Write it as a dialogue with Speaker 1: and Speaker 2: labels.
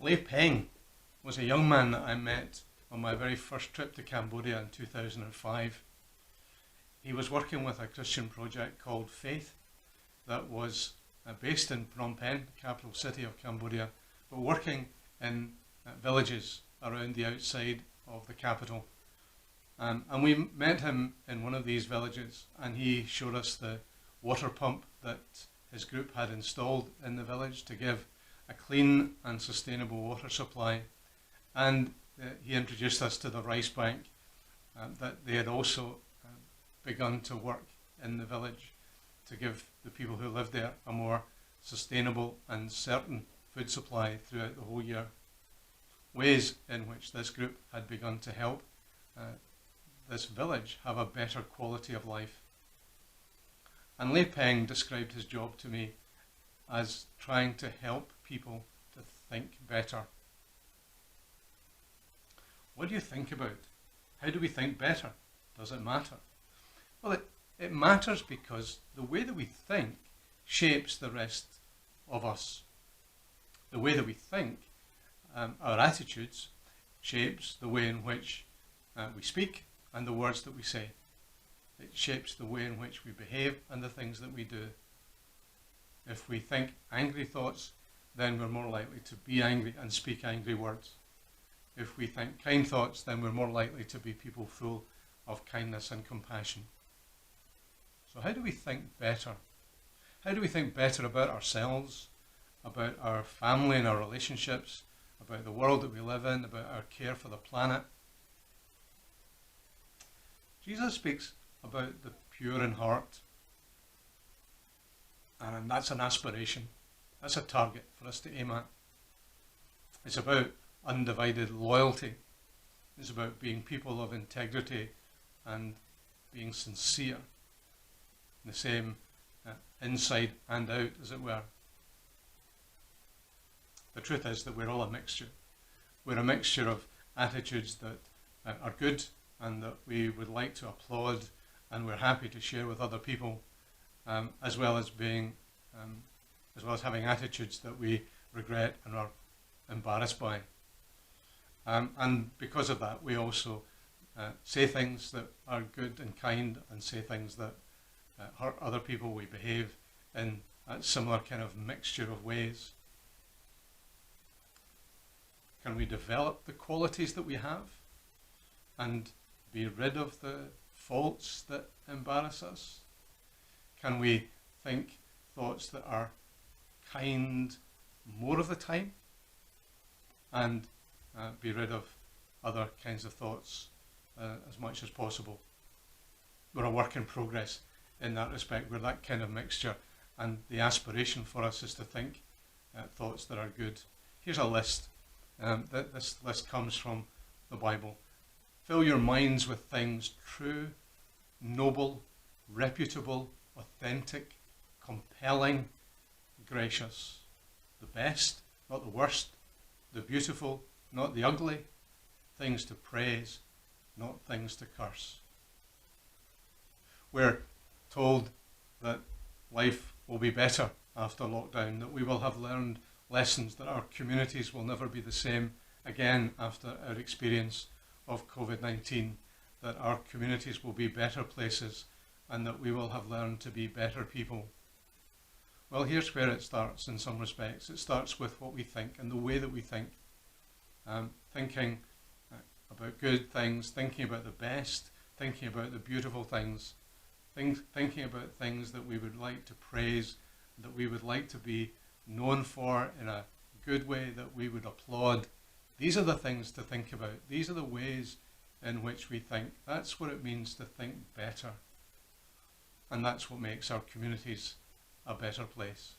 Speaker 1: Leigh Peng was a young man that I met on my very first trip to Cambodia in 2005. He was working with a Christian project called Faith that was based in Phnom Penh, the capital city of Cambodia, but working in villages around the outside of the capital. And we met him in one of these villages, and he showed us the water pump that his group had installed in the village to give a clean and sustainable water supply. And he introduced us to the rice bank that they had also begun to work in the village to give the people who lived there a more sustainable and certain food supply throughout the whole year. Ways in which this group had begun to help this village have a better quality of life. And Leigh Peng described his job to me as trying to help people to think better. What do you think about? How do we think better? Does it matter? Well, it matters because the way that we think shapes the rest of us. The way that we think, our attitudes, shapes the way in which we speak and the words that we say. It shapes the way in which we behave and the things that we do. If we think angry thoughts, then we're more likely to be angry and speak angry words. If we think kind thoughts, then we're more likely to be people full of kindness and compassion. So how do we think better? How do we think better about ourselves, about our family and our relationships, about the world that we live in, about our care for the planet? Jesus speaks about the pure in heart, and that's an aspiration. That's a target for us to aim at. It's about undivided loyalty. It's about being people of integrity and being sincere. The same inside and out, as it were. The truth is that we're all a mixture. We're a mixture of attitudes that are good and that we would like to applaud and we're happy to share with other people, as well as having attitudes that we regret and are embarrassed by. And because of that, we also say things that are good and kind and say things that hurt other people. We behave in a similar kind of mixture of ways. Can we develop the qualities that we have and be rid of the faults that embarrass us? Can we think thoughts that are kind more of the time and be rid of other kinds of thoughts as much as possible? We're a work in progress in that respect. We're that kind of mixture, and the aspiration for us is to think thoughts that are good. Here's a list. This list comes from the Bible. Fill your minds with things true, noble, reputable, authentic, compelling, gracious. The best, not the worst. The beautiful, not the ugly. Things to praise, not things to curse. We're told that life will be better after lockdown, that we will have learned lessons, that our communities will never be the same again after our experience of COVID-19, that our communities will be better places and that we will have learned to be better people. Well, here's where it starts in some respects. It starts with what we think and the way that we think. Thinking about good things, thinking about the best, thinking about the beautiful things, thinking about things that we would like to praise, that we would like to be known for in a good way, that we would applaud. These are the things to think about. These are the ways in which we think. That's what it means to think better. And that's what makes our communities a better place.